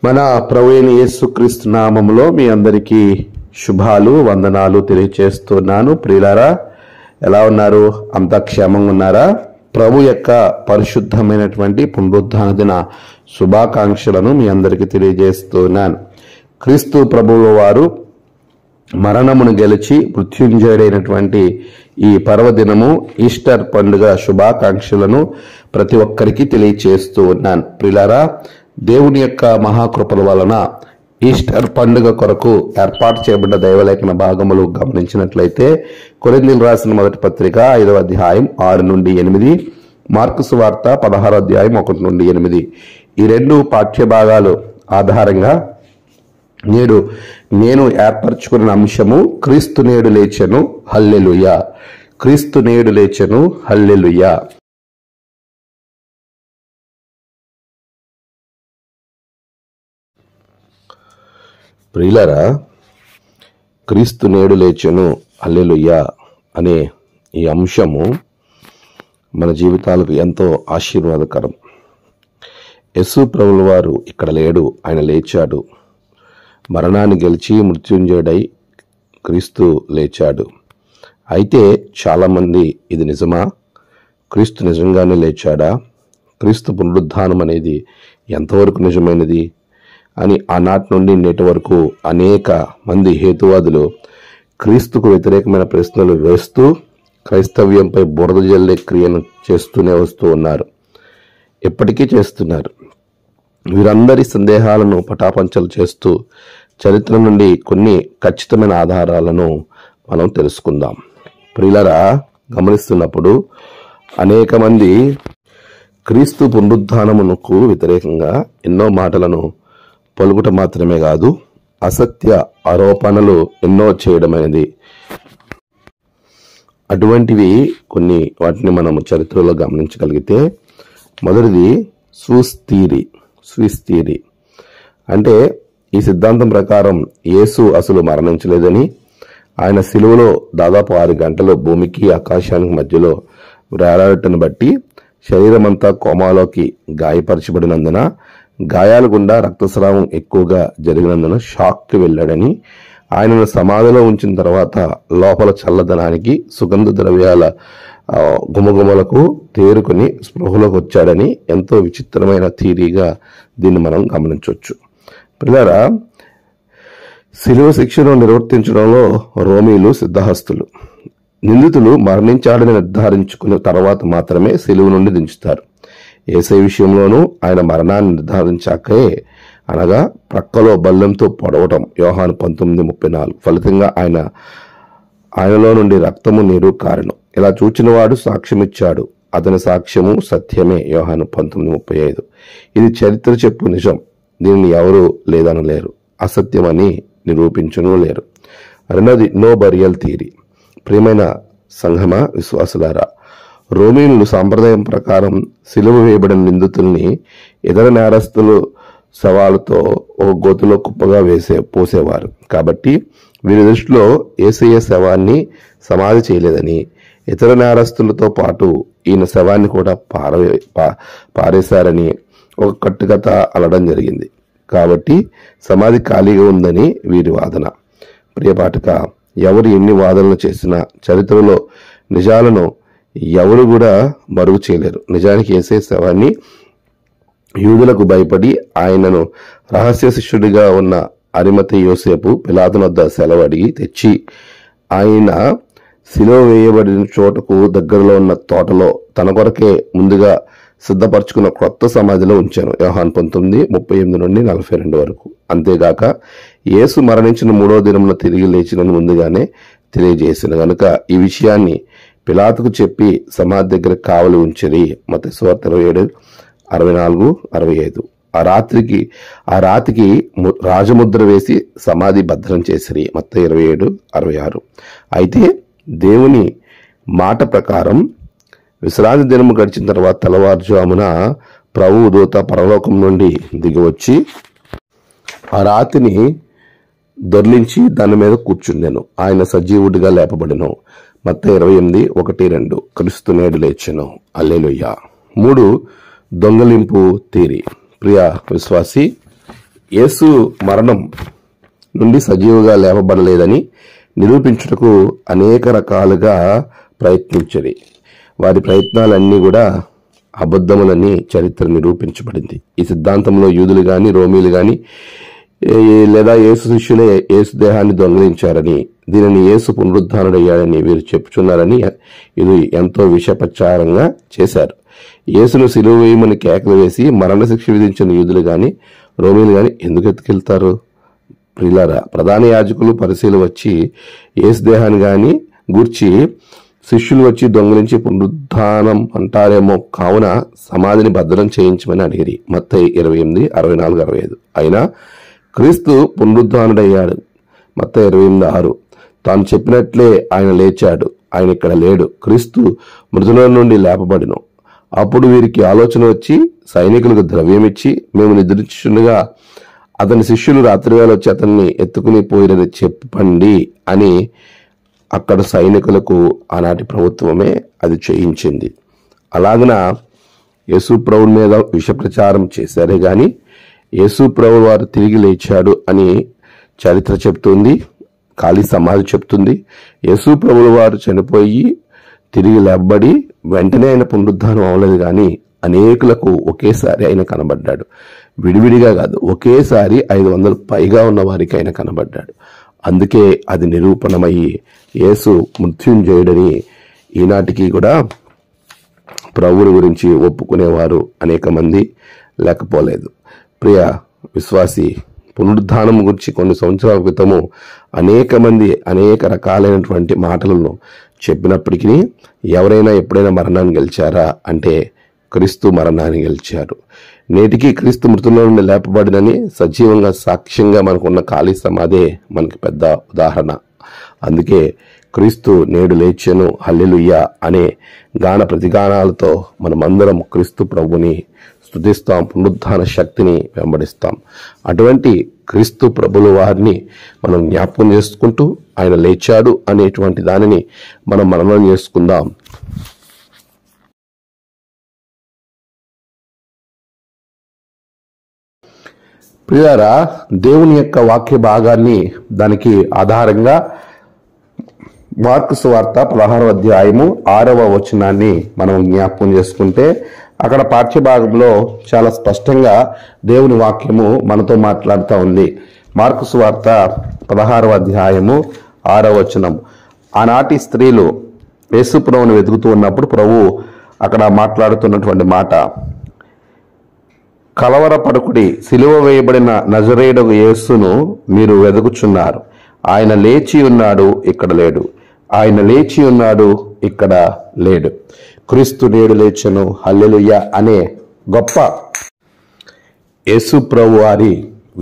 మన ప్రభువైన యేసుక్రీస్తు నామములో మీ అందరికీ శుభాలు వందనాలు తెలియచేస్తున్నాను. ప్రియులారా, ఎలా ఉన్నారు? అంతా క్షేమంగా ఉన్నారా? ప్రభు యొక్క పరిశుద్ధమైనటువంటి పునరుద్ధాన దిన శుభాకాంక్షలను మీ అందరికీ తెలియజేస్తున్నాను. క్రీస్తు ప్రభువు వారు మరణమును గెలిచి మృత్యుంజయుడైనటువంటి ఈ పర్వదినము ఈస్టర్ పండుగ శుభాకాంక్షలను ప్రతి ఒక్కరికి తెలియచేస్తూ ఉన్నాను. ప్రియులారా, దేవుని యొక్క మహాకృపల వలన ఈస్టర్ పండుగ కొరకు ఏర్పాటు చేయబడ్డ దైవలేఖన భాగములు గమనించినట్లయితే కొరింథీయులకు రాసిన మొదటి పత్రిక 5వ అధ్యాయం 6 నుండి 8, మార్కు సువార్త 16వ అధ్యాయం 1 నుండి 8 ఈ రెండు పాఠ్య భాగాలు ఆధారంగా నేడు నేను ఏర్పరచుకున్న అంశము క్రీస్తు నేడు లేచెను హల్లెలూయా. క్రీస్తు నేడు లేచెను హల్లెలూయా. ప్రియులారా, క్రీస్తు నేడు లేచెను హల్లెలూయా అనే ఈ అంశము మన జీవితాలకు ఎంతో ఆశీర్వాదకరం. యేసు ప్రభువు వారు ఇక్కడ లేడు, ఆయన లేచాడు. మరణాన్ని గెలిచి మృత్యుంజయుడై క్రీస్తు లేచాడు. అయితే చాలామంది ఇది నిజమా? క్రీస్తు నిజంగానే లేచాడా? క్రీస్తు పునరుద్ధానం అనేది ఎంతవరకు నిజమైనది అని ఆనాటి నుండి నేటి వరకు అనేక మంది హేతువాదులు క్రీస్తుకు వ్యతిరేకమైన ప్రశ్నలు వేస్తూ క్రైస్తవ్యంపై బురద జల్లే క్రియను చేస్తూనే వస్తూ ఉన్నారు. ఎప్పటికీ చేస్తున్నారు. వీరందరి సందేహాలను పటాపంచలు చేస్తూ చరిత్ర నుండి కొన్ని ఖచ్చితమైన ఆధారాలను మనం తెలుసుకుందాం. ప్రియులారా, గమనిస్తున్నప్పుడు అనేక మంది క్రీస్తు పునరుద్ధానమునకు వ్యతిరేకంగా ఎన్నో మాటలను పలుకుట మాత్రమే కాదు, అసత్య ఆరోపణలు ఎన్నో చేయడమైనది. అటువంటివి కొన్ని వాటిని మనము చరిత్రలో గమనించగలిగితే, మొదటిది స్విస్ థియరీ. అంటే ఈ సిద్ధాంతం ప్రకారం యేసు అసలు మరణించలేదని, ఆయన సిలువలో దాదాపు 6 గంటలు భూమికి ఆకాశానికి మధ్యలో వేలాడటను బట్టి శరీరమంతా కోమాలోకి గాయపరచబడినందున, గాయాల గుండా రక్తస్రావం ఎక్కువగా జరిగినందున షాక్కి వెళ్ళాడని, ఆయనను సమాధిలో ఉంచిన తర్వాత లోపల చల్లదనానికి సుగంధ ద్రవ్యాల గుమగుమలకు తేరుకుని స్పృహలోకి వచ్చాడని ఎంతో విచిత్రమైన థియరీగా దీన్ని మనం గమనించవచ్చు. పిల్లరా, శిలువ శిక్షను నిర్వర్తించడంలో రోమీలు సిద్ధహస్తులు. నిందితులు మరణించాడని నిర్ధారించుకున్న తర్వాత మాత్రమే శిలువ నుండి దించుతారు. యేసే విషయంలోనూ ఆయన మరణాన్ని నిర్ధారించాకే, అనగా ప్రక్కలో బల్లెంతో పొడవటం యోహాను 19:34 ఫలితంగా ఆయనలో నుండి రక్తము నీరు కారణం. ఇలా చూచినవాడు సాక్ష్యమిచ్చాడు, అతని సాక్ష్యము సత్యమే యోహాను 19:35. ఇది చరిత్ర చెప్పు నిజం, దీనిని ఎవరు లేదనలేరు, అసత్యమని నిరూపించను లేరు. రెండవది నో బరియల్ థియరీ. ప్రియమైన సంఘమ విశ్వాసులారా, రోమీయులు సాంప్రదాయం ప్రకారం సిలువ వేయబడిన నిందితుల్ని ఇతర నేరస్తులు శవాలతో ఒక గోతులో కుప్పగా పోసేవారు. కాబట్టి వీరి దృష్టిలో యేసయ్య శవాన్ని సమాధి చేయలేదని, ఇతర నేరస్తులతో పాటు ఈయన శవాన్ని కూడా పారేశారని ఒక కట్టుకథ అలడం జరిగింది. కాబట్టి సమాధి ఖాళీగా ఉందని వీరి వాదన. ప్రియపాఠక, ఎవరు ఎన్ని వాదనలు చేసినా చరిత్రలో నిజాలను ఎవరు కూడా మరుగు చేయలేరు. నిజానికి యేసే శవాన్ని యూదులకు భయపడి ఆయనను రహస్య శిష్యుడిగా ఉన్న అరిమతె యోసేపు పిలాతు వద్ద సెలవు అడిగి తెచ్చి ఆయన శిలువ వేయబడిన చోటకు దగ్గరలో ఉన్న తోటలో తన కొరకే ముందుగా సిద్ధపరచుకున్న క్రొత్త సమాధిలో ఉంచాను యోహాను 19:38 నుండి 42 వరకు. అంతేగాక యేసు మరణించిన 3వ దినమున తిరిగి లేచినని ముందుగానే తెలియజేసిన గనుక ఈ విషయాన్ని పిలాతుకు చెప్పి సమాధి దగ్గర కావలి ఉంచిరి మత్తయి సువార్త 27:64-65. ఆ రాతికి రాజముద్ర వేసి సమాధి భద్రం చేసిరి మత్తయి 27:66. అయితే దేవుని మాట ప్రకారం విశ్రాంతి దినము గడిచిన తర్వాత తెల్లవారుజామున ప్రభువు దూత పరలోకం నుండి దిగివచ్చి ఆ రాతిని దొర్లించి దాని మీద కూర్చుండెను. ఆయన సజీవుడిగా లేపబడెను మత్తయి 28:1-2. క్రీస్తు నేడు లేచెను హల్లెలూయా. 3 దొంగలింపు థియరీ. ప్రియ విశ్వాసి, యేసు మరణం నుండి సజీవుగా లేవబడలేదని నిరూపించుటకు అనేక రకాలుగా ప్రయత్నించది. వారి ప్రయత్నాలన్నీ కూడా అబద్ధములని చరిత్ర నిరూపించబడింది. ఈ సిద్ధాంతంలో యూదులు గాని రోమీలు గాని లేదా యేసు శిష్యులే యేసు దేహాన్ని దొంగిలించారని, దీనిని యేసు పునరుద్ధానుడయ్యాడని వీరు చెప్పుచున్నారని ఇది ఎంతో విషప్రచారంగా చేశారు. యేసును సిలువ వేయమని కేకలు వేసి మరణశిక్ష విధించిన యూదులు గాని రోమీలు గాని ఎందుకు ఎత్తుకెళ్తారు? ప్రియులారా, ప్రధాన యాజకులు పరిశీలు వచ్చి యేసు దేహాన్ని గాని గూర్చి శిష్యులు వచ్చి దొంగిలించి పునరుద్ధానం అంటారేమో, కావున సమాధిని భద్రం చేయించమని అడిగిరి. మత్తయి 28:64-65. అయినా క్రీస్తు పునరుద్ధానుడయ్యాడు. మత్తయి 28:6. తాను చెప్పినట్లే ఆయన లేచాడు. ఆయన ఇక్కడ లేడు. క్రీస్తు మృతుల నుండి లేపబడిను. అప్పుడు వీరికి ఆలోచన వచ్చి సైనికులకు ద్రవ్యమిచ్చి మేము నిద్రించుండగా అతని శిష్యులు రాత్రివేళ వచ్చి అతన్ని ఎత్తుకుని పోయిరని చెప్పండి అని అక్కడ సైనికులకు ఆనాటి ప్రభుత్వమే అది చేయించింది. అలాగన యేసు ప్రభువు మీద విష ప్రచారం చేశారే గాని యేసు ప్రభు వారు తిరిగి లేచాడు అని చరిత్ర చెప్తుంది, ఖాళీ సమాధి చెప్తుంది. యేసు ప్రభుల వారు చనిపోయి తిరిగి లేబడి వెంటనే ఆయన పునరుద్ధానం అవ్వలేదు కానీ అనేకులకు ఒకేసారి ఆయన కనబడ్డాడు. విడివిడిగా కాదు, ఒకేసారి 500 పైగా ఉన్న వారికి ఆయన కనబడ్డాడు. అందుకే అది నిరూపణమయ్యి యేసు మృత్యుంజయుడని ఈనాటికి కూడా ప్రభువుని గురించి ఒప్పుకునేవారు అనేక మంది లేకపోలేదు. ప్రియ విశ్వాసి, పునరుద్ధానం గురించి కొన్ని సంవత్సరాల క్రితము అనేక మంది అనేక రకాలైనటువంటి మాటలను చెప్పినప్పటికీ ఎవరైనా ఎప్పుడైనా మరణాన్ని గెలిచారా అంటే క్రీస్తు మరణాన్ని గెలిచారు. నేటికి క్రీస్తు మృతుల్లో నుండి లేపబడినని సజీవంగా సాక్ష్యంగా మనకున్న ఖాళీ సమాధే మనకి పెద్ద ఉదాహరణ. అందుకే క్రీస్తు నేడు లేచెను హల్లెలూయా అనే గాన ప్రతిగానాలతో మనమందరం క్రీస్తు ప్రభుని స్తుతిస్తాం, పునరుద్ధాన శక్తిని వెంబడిస్తాం. అటువంటి క్రీస్తు ప్రభుల వారిని మనం జ్ఞాపకం చేసుకుంటూ ఆయన లేచాడు అనేటువంటి దానిని మనం మననం చేసుకుందాం. ప్రియులారా, దేవుని యొక్క వాక్య భాగాన్ని దానికి ఆధారంగా మార్కు సువార్త 16వ అధ్యాయము 6వ వచనాన్ని మనం జ్ఞాపకం చేసుకుంటే అక్కడ పాఠ్యభాగంలో చాలా స్పష్టంగా దేవుని వాక్యము మనతో మాట్లాడుతూ ఉంది. మార్కు సువార్త 16వ అధ్యాయము 6వ వచనం. ఆనాటి స్త్రీలు యేసు ప్రభువును వెతుకుతూ ఉన్నప్పుడు ప్రభు అక్కడ మాట్లాడుతున్నటువంటి మాట, కలవరపడకుడి, సిలువ వేయబడిన నజరేయుడగు యేసును మీరు వెతుకుచున్నారు. ఆయన లేచి ఉన్నాడు, ఇక్కడ లేడు. ఆయన లేచి ఉన్నాడు, ఇక్కడ లేడు. క్రీస్తు నేడు లేచెను హల్లెలూయా అనే గొప్ప యేసు ప్రభు వారి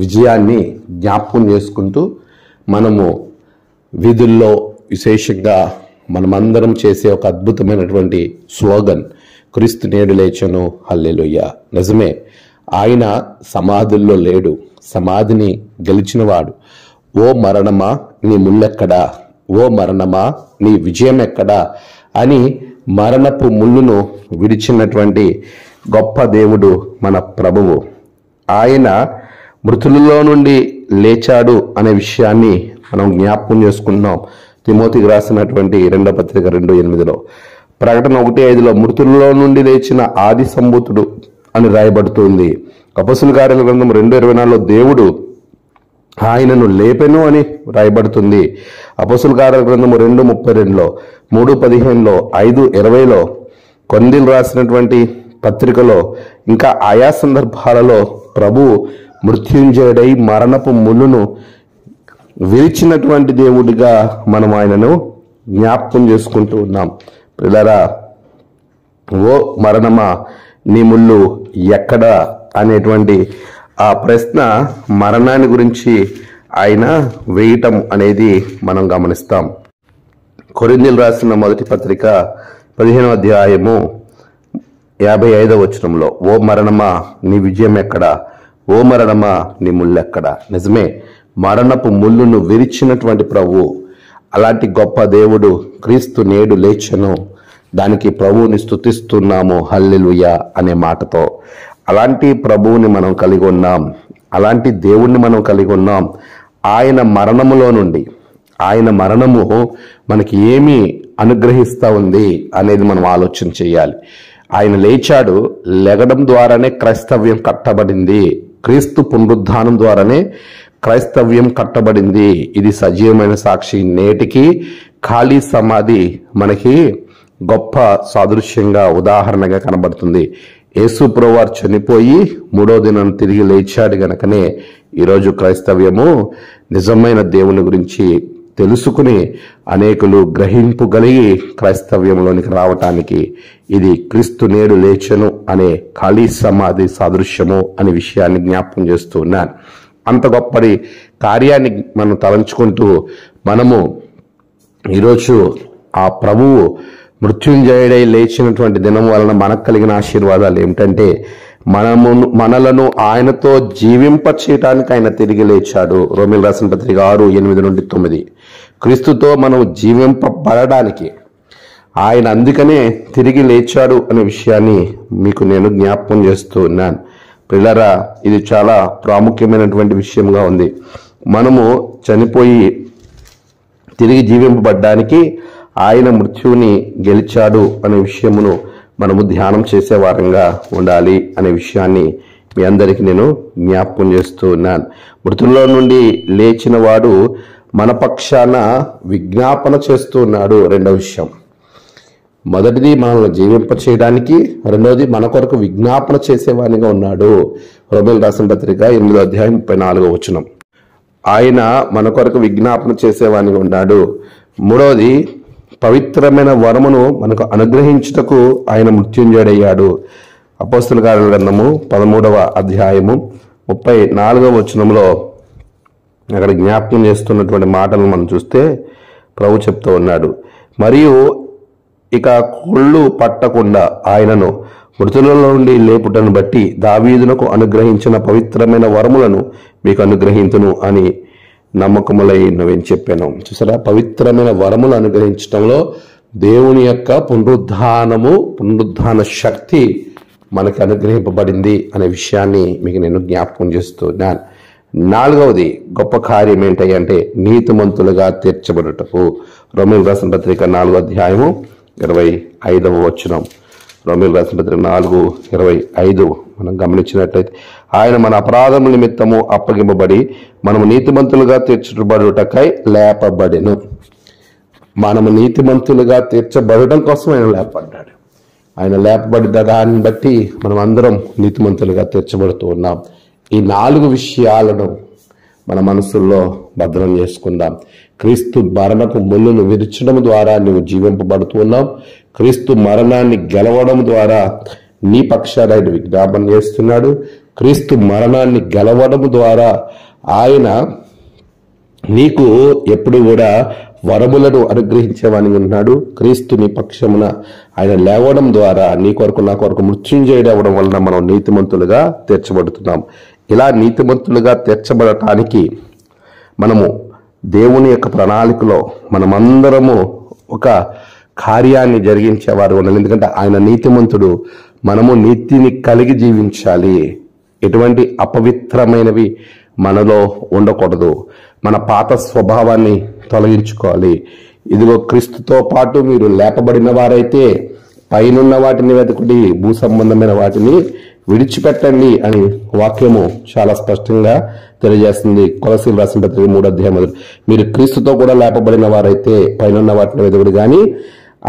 విజయాన్ని జ్ఞాపకం చేసుకుంటూ మనము వీధుల్లో విశేషంగా మనమందరం చేసే ఒక అద్భుతమైనటువంటి స్లోగన్ క్రీస్తు నేడు లేచెను హల్లెలూయా. నిజమే, ఆయన సమాధుల్లో లేడు, సమాధిని గెలిచినవాడు. ఓ మరణమా నీ ముళ్ళెక్కడా, ఓ మరణమా నీ విజయం ఎక్కడా అని మరణపు ముళ్ళును విడిచినటువంటి గొప్ప దేవుడు మన ప్రభువు. ఆయన మృతులలో నుండి లేచాడు అనే విషయాన్ని మనం జ్ఞాపకం చేసుకుంటున్నాం. తిమోతికి రాసినటువంటి 2వ పత్రిక 2:8, ప్రకటన 1:5 మృతులలో నుండి లేచిన ఆది సంభూతుడు అని రాయబడుతుంది. అపొస్తలుల కార్యాల గ్రంథం 2:24 దేవుడు ఆయనను లేపెను అని రాయబడుతుంది. అపొస్తలుల కార్యాల గ్రంథం 2:32, 3:15, 5:20 కొరింథీయులకు రాసినటువంటి పత్రికలో ఇంకా ఆయా సందర్భాలలో ప్రభు మృత్యుంజయుడై మరణపు ముళ్ళును విరిచినటువంటి దేవుడిగా మనం ఆయనను జ్ఞాపకం చేసుకుంటూ ఉన్నాం. ప్రియులారా, ఓ మరణమా నీ ముళ్ళు ఎక్కడ అనేటువంటి ఆ ప్రశ్న మరణాన్ని గురించి ఆయన వేయటం అనేది మనం గమనిస్తాం. కొరింథీయులకు రాసిన మొదటి పత్రిక 15వ అధ్యాయము 55వ వచనంలో, ఓ మరణమా నీ విజయం ఎక్కడా, ఓ మరణమా నీ ముళ్ళెక్కడా. నిజమే, మరణపు ముళ్ళును విరిచినటువంటి ప్రభు, అలాంటి గొప్ప దేవుడు క్రీస్తు నేడు లేచెను, దానికి ప్రభువుని స్తుతిస్తున్నాము హల్లెలూయా అనే మాటతో. అలాంటి ప్రభువుని మనం కలిగి ఉన్నాం. అలాంటి దేవుణ్ణి మనం కలిగి ఉన్నాం. ఆయన మరణములో నుండి, ఆయన మరణము మనకి ఏమి అనుగ్రహిస్తూ ఉంది అనేది మనం ఆలోచన చేయాలి. ఆయన లేచాడు, లెగడం ద్వారానే క్రైస్తవ్యం కట్టబడింది. క్రీస్తు పునరుద్ధానం ద్వారానే క్రైస్తవ్యం కట్టబడింది. ఇది సజీవమైన సాక్షి. నేటికి ఖాళీ సమాధి మనకి గొప్ప సాదృశ్యంగా, ఉదాహరణగా కనబడుతుంది. యేసు ప్రభువారు చనిపోయి 3వ దినం తిరిగి లేచాడు గనకనే ఈరోజు క్రైస్తవ్యము నిజమైన దేవుని గురించి తెలుసుకుని అనేకులు గ్రహింపుగలిగి క్రైస్తవ్యంలోనికి రావటానికి ఇది క్రీస్తు నేడు లేచెను అనే ఖాళీ సమాధి సాదృశ్యము అనే విషయాన్ని జ్ఞాపకం చేస్తూ ఉన్నాను. అంత గొప్పటి కార్యాన్ని మనం తలంచుకుంటూ మనము ఈరోజు ఆ ప్రభువు మృత్యుంజయుడై లేచినటువంటి దినం వలన మనకు కలిగిన ఆశీర్వాదాలు ఏమిటంటే, మనలను ఆయనతో జీవింప చేయటానికి ఆయన తిరిగి లేచాడు. రోమీయులకు రాసిన పత్రిక 6:8-9. క్రీస్తుతో మనం జీవింపబడడానికి ఆయన అందుకనే తిరిగి లేచాడు అనే విషయాన్ని మీకు నేను జ్ఞాపకం చేస్తూ ఉన్నాను. ప్రియులారా, ఇది చాలా ప్రాముఖ్యమైనటువంటి విషయంగా ఉంది. మనము చనిపోయి తిరిగి జీవింపబడ్డానికి ఆయన మృత్యువుని గెలిచాడు అనే విషయమును మనము ధ్యానం చేసే వారంగా ఉండాలి అనే విషయాన్ని మీ అందరికీ నేను జ్ఞాపకం చేస్తూ ఉన్నాను. మృతుల్లో నుండి లేచిన వాడు మన పక్షాన విజ్ఞాపన చేస్తూ ఉన్నాడు. రెండవ విషయం, మొదటిది మనల్ని జీవింప చేయడానికి, రెండవది మన కొరకు విజ్ఞాపన చేసేవానిగా ఉన్నాడు. రోమీయులకు రాసిన పత్రిక 8:34. ఆయన మన కొరకు విజ్ఞాపన చేసేవానిగా ఉన్నాడు. మూడవది, పవిత్రమైన వరమును మనకు అనుగ్రహించుటకు ఆయన మృత్యుంజయుడయ్యాడు. అపోస్తలుల కార్యాల గ్రంథము 13:34 అక్కడ జ్ఞాపకం చేస్తున్నటువంటి మాటలను మనం చూస్తే ప్రభు చెప్తూ ఉన్నాడు, మరియు ఇక కుళ్ళు పట్టకుండా ఆయనను మృతులలో నుండి లేపుటను బట్టి దావీదునకు అనుగ్రహించిన పవిత్రమైన వరములను మీకు అనుగ్రహించును అని నమ్మకములై ఉన్నవని చెప్పాను. చూసారా, పవిత్రమైన వరములు అనుగ్రహించడంలో దేవుని యొక్క పునరుద్ధాన శక్తి మనకి అనుగ్రహింపబడింది అనే విషయాన్ని మీకు నేను జ్ఞాపకం చేస్తున్నాను. నాలుగవది గొప్ప కార్యం ఏంటంటే నీతిమంతులుగా తీర్చబడుటకు. రోమీయులకు రాసిన పత్రిక 4:25. రోమీయులకు రాసిన పత్రిక 4:25 మనం గమనించినట్లయితే, ఆయన మన అపరాధముల నిమిత్తము అప్పగింపబడి మనము నీతిమంతులుగా తీర్చబడుటకై లేపబడెను. మనము నీతిమంతులుగా తీర్చబడటం కోసం ఆయన లేపబడ్డాడు. ఆయన లేపబడ్డ దాన్ని బట్టి మనం అందరం నీతిమంతులుగా తీర్చబడుతూ ఉన్నాం. ఈ 4 విషయాలను మన మనసుల్లో భద్రం చేసుకుందాం. క్రీస్తు మరణపు ముళ్ళును విరచడం ద్వారా నువ్వు జీవింపబడుతూ ఉన్నావు. క్రీస్తు మరణాన్ని గెలవడం ద్వారా నీ పక్షాన ఆయన విజ్ఞాపన చేస్తున్నాడు. క్రీస్తు మరణాన్ని గెలవడం ద్వారా ఆయన నీకు ఎప్పుడు కూడా వరములను అనుగ్రహించేవాని ఉన్నాడు. క్రీస్తు నీ పక్షమున ఆయన లేవడం ద్వారా నీ కొరకు నా కొరకు మృత్యుంజయుడు అవ్వడం వలన మనం నీతిమంతులుగా తీర్చబడుతున్నాం. ఇలా నీతిమంతులుగా తీర్చబడటానికి మనము దేవుని యొక్క ప్రణాళికలో మనమందరము ఒక కార్యాన్ని జరిగించేవారు ఉండాలి. ఎందుకంటే ఆయన నీతిమంతుడు, మనము నీతిని కలిగి జీవించాలి. ఎటువంటి అపవిత్రమైనవి మనలో ఉండకూడదు. మన పాత స్వభావాన్ని తొలగించుకోవాలి. ఇదిగో క్రీస్తుతో పాటు మీరు లేపబడిన వారైతే పైనున్న వాటిని వెతుకుడి, భూ సంబంధమైన వాటిని విడిచిపెట్టండి అని వాక్యము చాలా స్పష్టంగా తెలియజేస్తుంది. కొలసీలు రాసిన పత్రిక 3:3. మీరు క్రీస్తుతో కూడా లేపబడిన వారైతే పైనున్న వాటిని వెతుకుడు, కానీ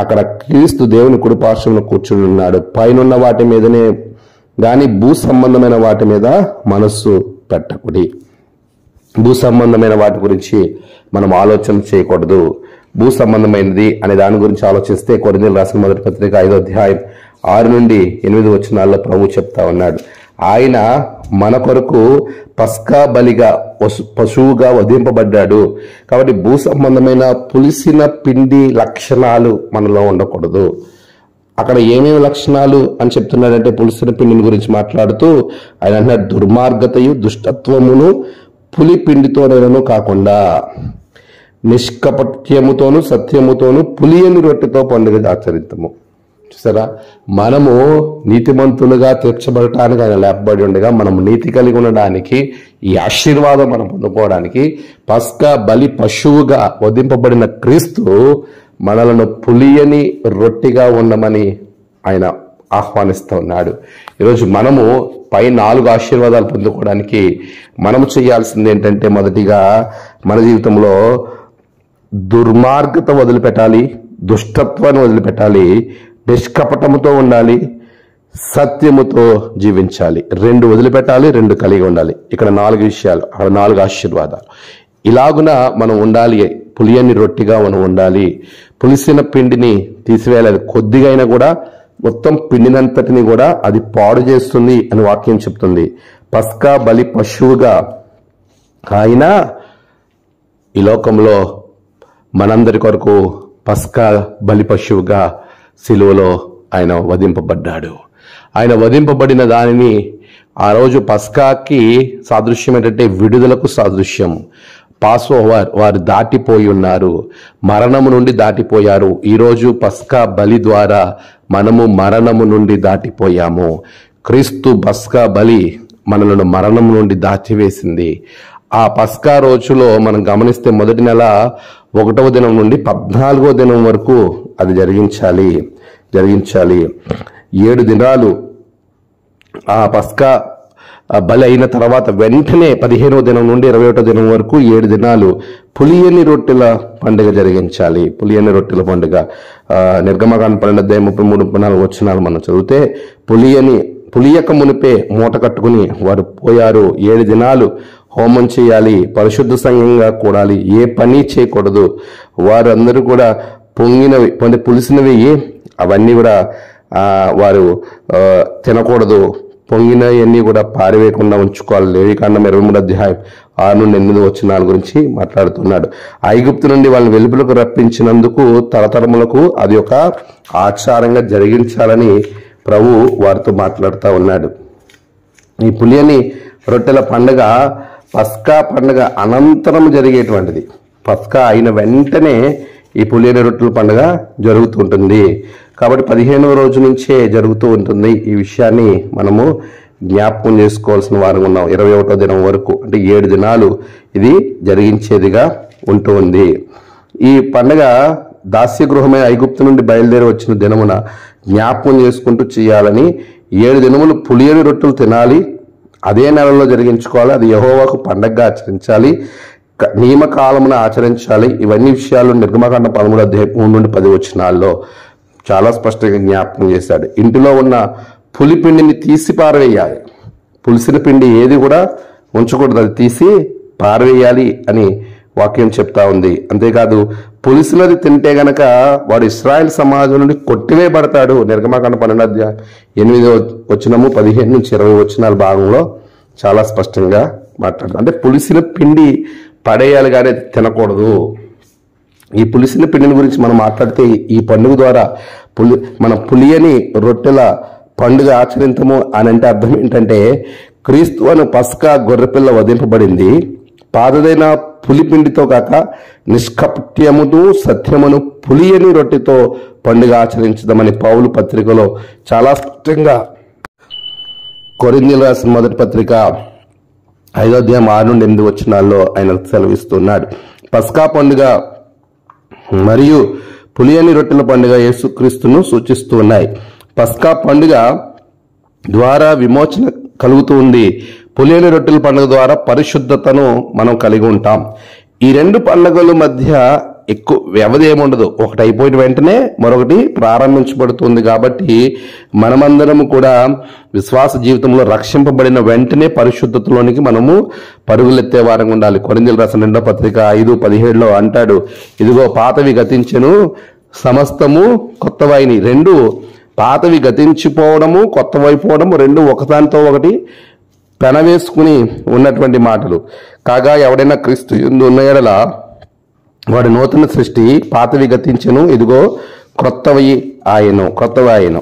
అక్కడ క్రీస్తు దేవుని కుడిపార్శ్వమున కూర్చుని ఉన్నాడు. పైనున్న వాటి మీదనే గాని భూ సంబంధమైన వాటి మీద మనస్సు పెట్టకుడి. భూ సంబంధమైన వాటి గురించి మనం ఆలోచన చేయకూడదు. భూ సంబంధమైనది అనే దాని గురించి ఆలోచిస్తే కొరింథీయులకు రాసిన మొదటి పత్రిక 5:6-8 ప్రభు చెప్తా ఉన్నాడు, ఆయన మన కొరకు పస్కా బలిగా పశువుగా వధింపబడ్డాడు. కాబట్టి భూ సంబంధమైన పులిసిన పిండి లక్షణాలు మనలో ఉండకూడదు. అక్కడ ఏమేమి లక్షణాలు అని చెప్తున్నాడంటే, పులిసిన పిండిని గురించి మాట్లాడుతూ ఆయన అంటున్నాడు, దుర్మార్గతయు దుష్టత్వమును పులి పిండితోనూ కాకుండా నిష్కపట్యముతోను సత్యముతోను పులియని రొట్టెతో పండుగ ఆచరిద్దాము. చూసారా, మనము నీతిమంతులుగా తీర్చబడటానికి ఆయన లేపబడి ఉండగా మనం నీతి కలిగి ఉండడానికి, ఈ ఆశీర్వాదం మనం పొందుకోవడానికి పస్కా బలి పశువుగా వధింపబడిన క్రీస్తు మనలను పులియని రొట్టిగా ఉండమని ఆయన ఆహ్వానిస్తూ ఉన్నాడు. ఈరోజు మనము పై 4 ఆశీర్వాదాలు పొందుకోవడానికి మనము చేయాల్సింది ఏంటంటే, మొదటిగా మన జీవితంలో దుర్మార్గత వదిలిపెట్టాలి, దుష్టత్వాన్ని వదిలిపెట్టాలి, నిష్కపటముతో ఉండాలి, సత్యముతో జీవించాలి. 2 వదిలిపెట్టాలి, 2 కలిగి ఉండాలి. ఇక్కడ 4 విషయాలు, అక్కడ 4 ఆశీర్వాదాలు. ఇలాగున మనం ఉండాలి, పులియని రొట్టిగా మనం ఉండాలి. పులిసిన పిండిని తీసివేయాలి, కొద్దిగా అయినా కూడా మొత్తం పిండినంతటిని కూడా అది పాడు చేస్తుంది అని వాక్యం చెప్తుంది. పస్కా బలి పశువుగా ఆయన ఈ లోకంలో మనందరి కొరకు పస్కా బలి పశువుగా సిలువలో ఆయన వధింపబడ్డాడు. ఆయన వధింపబడిన దానిని ఆ రోజు పస్కాకి సాదృశ్యం ఏంటంటే విడుదలకు సాదృశ్యం. పాస్ఓవర్, వారు దాటిపోయి ఉన్నారు, మరణము నుండి దాటిపోయారు. ఈరోజు పస్కా బలి ద్వారా మనము మరణము నుండి దాటిపోయాము. క్రీస్తు పస్కా బలి మనలను మరణం నుండి దాచివేసింది. ఆ పస్కా రోజులో మనం గమనిస్తే మొదటి నెల 1వ దినం నుండి 14వ దినం వరకు అది జరిగించాలి. 7 దినాలు ఆ పస్కా బలి అయిన తర్వాత వెంటనే 15వ దినం నుండి 21వ దినం వరకు 7 దినాలు పులియని రొట్టెల పండుగ జరిగించాలి. పులియని రొట్టెల పండుగ నిర్గమకాండం 12:33-34 వచనాలు మనం చదివితే, పులియక మునిపే మూట కట్టుకుని వారు పోయారు. 7 దినాలు హోమం చేయాలి, పరిశుద్ధ సంఘంగా కూడాలి, ఏ పని చేయకూడదు. వారందరూ కూడా పులిసినవి అవన్నీ కూడా వారు తినకూడదు. పొంగినవన్నీ కూడా పారివేయకుండా ఉంచుకోవాలి. లేవికాండం 23:6-8 వచనాల గురించి మాట్లాడుతున్నాడు. ఐగుప్తు నుండి వాళ్ళని వెలుపలకు రప్పించినందుకు తరతరములకు అది ఒక ఆచారంగా జరిగించాలని ప్రభు వారితో మాట్లాడుతూ ఉన్నాడు. ఈ పులియని రొట్టెల పండుగ పస్కా పండుగ అనంతరం జరిగేటువంటిది. పస్కా అయిన వెంటనే ఈ పులియని రొట్టెల పండుగ జరుగుతూ ఉంటుంది. కాబట్టి 15వ రోజు నుంచే జరుగుతూ ఉంటుంది. ఈ విషయాన్ని మనము జ్ఞాపకం చేసుకోవాల్సిన వారు ఉన్నాం. 21వ దినం వరకు, అంటే 7 దినాలు ఇది జరిగించేదిగా ఉంటూ ఉంది. ఈ పండుగ దాస్య గృహమైన ఐగుప్తు నుండి బయలుదేరి వచ్చిన దినమున జ్ఞాపకం చేసుకుంటూ చేయాలని 7 దినములు పులియని రొట్టెలు తినాలి. అదే నెలలో జరిగించుకోవాలి. అది యెహోవాకు పండగగా ఆచరించాలి, నియమకాలమున ఆచరించాలి. ఇవన్నీ విషయాలు నిర్గమకాండం 13:3-10 వచనాల్లో చాలా స్పష్టంగా జ్ఞాపకం చేశాడు. ఇంటిలో ఉన్న పులిపిండిని తీసి పారవేయాలి. పులిసిన పిండి ఏది కూడా ఉంచకూడదు, అది తీసి పారవేయాలి అని వాక్యం చెప్తా ఉంది. అంతేకాదు, పులిసినది తింటే గనక వాడు ఇశ్రాయేల్ సమాజం నుండి కొట్టివేయబడతాడు. నిర్గమకాండం 12:8 వచనము 15-20 వచనాల భాగంలో చాలా స్పష్టంగా మాట్లాడుతుంది. అంటే పులిసిన పిండి పడేయాలి కానీ తినకూడదు. ఈ పులిసిన పిండిని గురించి మనం మాట్లాడితే ఈ పండుగ ద్వారా మన పులియని రొట్టెల పండుగ ఆచరించము అని అంటే అర్థం ఏంటంటే, క్రీస్తు అను పస్కా గొర్రెపిల్ల వధింపబడింది పాతదైన పులిపిండితో కాక నిష్కపట్యమును సత్యమును పులియని రొట్టెతో పండుగ ఆచరించదమని పౌలు పత్రికలో చాలా స్పష్టంగా, కొరింథీయులకు రాసిన మొదటి పత్రిక 5:6-8 వచనాల్లో ఆయన సెలవిస్తున్నాడు. పస్కా పండుగ మరియు పులియని రొట్టెల పండుగ యేసుక్రీస్తును సూచిస్తూ ఉన్నాయి. పస్కా పండుగ ద్వారా విమోచన కలుగుతూ ఉంది. పులియని రొట్టెల పండుగ ద్వారా పరిశుద్ధతను మనం కలిగి ఉంటాం. ఈ 2 పండుగల మధ్య ఎక్కువ వ్యవధి ఏముండదు. ఒకటి అయిపోయిన వెంటనే మరొకటి ప్రారంభించబడుతుంది. కాబట్టి మనమందరము కూడా విశ్వాస జీవితంలో రక్షింపబడిన వెంటనే పరిశుద్ధతలోనికి మనము పరుగులెత్తే వారంగా ఉండాలి. కొరింథీయులకు రాసిన 2వ పత్రిక 5:17 అంటాడు, ఇదిగో పాతవి గతించెను, సమస్తము కొత్తవైని. 2 పాతవి గతించిపోవడము, కొత్తవైపోవడము 2 ఒకదానితో ఒకటి పెనవేసుకుని ఉన్నటువంటి మాటలు. కాగా ఎవడైనా క్రీస్తు యందు ఉన్న యెడల వాడు నూతన సృష్టి, పాతవి గతించెను, ఇదిగో క్రొత్తవి ఆయను.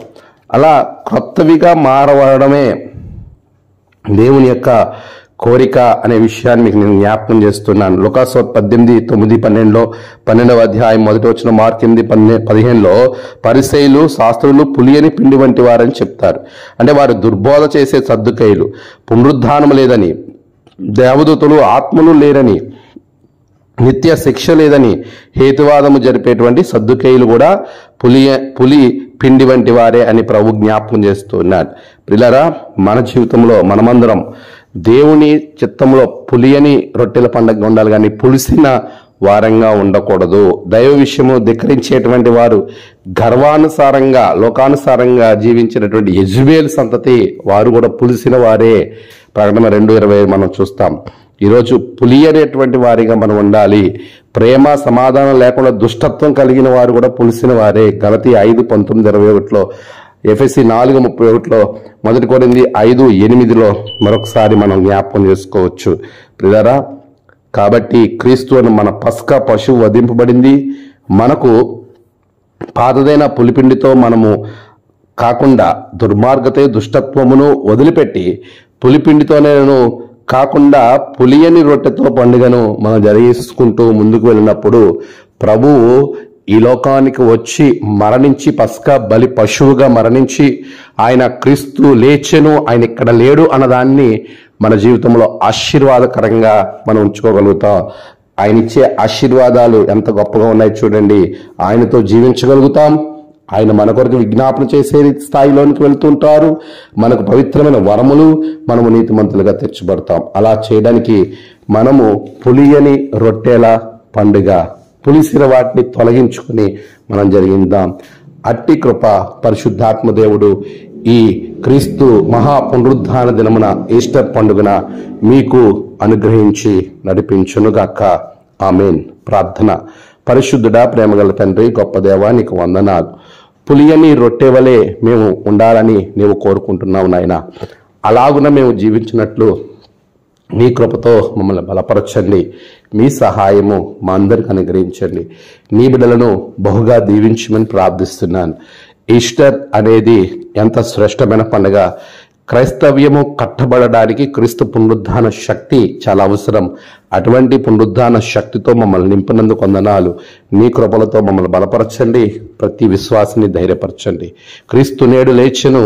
అలా క్రొత్తవిగా మారవడమే దేవుని యొక్క కోరిక అనే విషయాన్ని మీకు నేను జ్ఞాపకం చేస్తున్నాను. లూకాసు 18:9-12లో 12వ అధ్యాయం 1వ వచనం, మార్కు 8:15లో పరిసయ్యులు శాస్త్రులు పులియని పిండి వంటి వారని చెప్తారు. అంటే వారు దుర్బోధ చేసే సద్దుకయ్యులు, పునరుద్ధానం లేదని, దేవదూతలు ఆత్మలు లేరని, నిత్య శిక్ష లేదని హేతువాదము జరిపేటువంటి సద్దుకయ్యులు కూడా పులి పిండి వంటి వారే అని ప్రభు జ్ఞాపకం చేస్తున్నాడు. ప్రియులారా, మన జీవితంలో మనమందరం దేవుని చిత్తంలో పులియని రొట్టెల పండుగ ఉండాలి, కానీ పులిసిన వారంగా ఉండకూడదు. దైవ విషయము ధిక్కరించేటువంటి వారు గర్వానుసారంగా లోకానుసారంగా జీవించినటువంటి యెజబెల్ సంతతి వారు కూడా పులిసిన వారే. ప్రకటన 2:20 మనం చూస్తాం. ఈరోజు పులి అనేటువంటి వారిగా మనం ఉండాలి. ప్రేమ సమాధానం లేకుండా దుష్టత్వం కలిగిన వారు కూడా పులిసిన వారే. గలతీ 5:19-21లో, ఎఫెసీ 4:31లో, 1 కొరింథీ 5:8లో మరొకసారి మనం జ్ఞాపకం చేసుకోవచ్చు. ప్రియులారా, కాబట్టి క్రీస్తు అని మన పస్కా పశువు వధింపబడింది. మనకు పాతదైన పులిపిండితో మనము కాకుండా దుర్మార్గతే దుష్టత్వమును వదిలిపెట్టి పులిపిండితోనే కాకుండా పులియని రొట్టెతో పండుగను మనం జరిగించుకుంటూ ముందుకు వెళ్ళినప్పుడు ప్రభువు ఈ లోకానికి వచ్చి మరణించి పస్కా బలి పశువుగా మరణించి ఆయన క్రీస్తు లేచెను, ఆయన ఇక్కడ లేడు అన్నదాన్ని మన జీవితంలో ఆశీర్వాదకరంగా మనం ఉంచుకోగలుగుతాం. ఆయన ఇచ్చే ఆశీర్వాదాలు ఎంత గొప్పగా ఉన్నాయి చూడండి. ఆయనతో జీవించగలుగుతాం. ఆయన మన కొరకు విజ్ఞాపన చేసే స్థాయిలోనికి వెళ్తుంటారు. మనకు పవిత్రమైన వరములు, మనము నీతిమంతులుగా తెచ్చబడతాం. అలా చేయడానికి మనము పులియని రొట్టెల పండుగ, పులిసిన వాటిని తొలగించుకుని మనం జరిగిందాం. అట్టి కృప పరిశుద్ధాత్మ దేవుడు ఈ క్రీస్తు మహా పునరుద్ధాన దినమున ఈస్టర్ పండుగన మీకు అనుగ్రహించి నడిపించునుగాక. ఆమేన్. ప్రార్థన. పరిశుద్ధుడా, ప్రేమగల తండ్రి, గొప్ప దేవా, నీకు వందనాలు. పులియని రొట్టె వలె మేము ఉండాలని నీవు కోరుకుంటున్నావు నాయన. అలాగున మేము జీవించినట్లు నీ కృపతో మమ్మల్ని బలపరచండి. మీ సహాయము మా అందరికి అనుగ్రహించండి. నీ బిడ్డలను బహుగా దీవించమని ప్రార్థిస్తున్నాను. ఈస్టర్ అనేది ఎంత శ్రేష్టమైన పండుగ. క్రైస్తవ్యము కట్టబడడానికి క్రీస్తు పునరుద్ధాన శక్తి చాలా అవసరం. అటువంటి పునరుద్ధాన శక్తితో మమ్మల్ని నింపినందుకు వందనాలు. నీ కృపలతో మమ్మల్ని బలపరచండి. ప్రతి విశ్వాసిని ధైర్యపరచండి. క్రీస్తు నేడు లేచెను,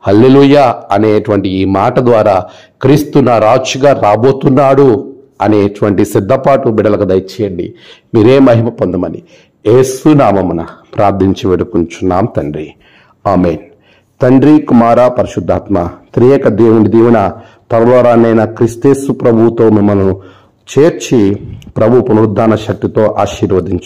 హల్లెలూయా అనేటువంటి ఈ మాట ద్వారా క్రీస్తు నా రాజుగా రాబోతున్నాడు అనేటువంటి సిద్ధపాటు బిడ్డలకు దయచేయండి. మీరే మహిమ పొందమని యేసు నామమున ప్రార్థించి వేడుకుంటున్నాం తండ్రి. ఆమేన్. తండ్రి, కుమార, పరిశుద్ధాత్మ త్రియేక దేవుని దీవెన పరలోరాన్నైన క్రీస్తు ప్రభువుతో మిమ్మల్ని చేర్చి ప్రభు పునరుద్ధాన శక్తితో ఆశీర్వదించు.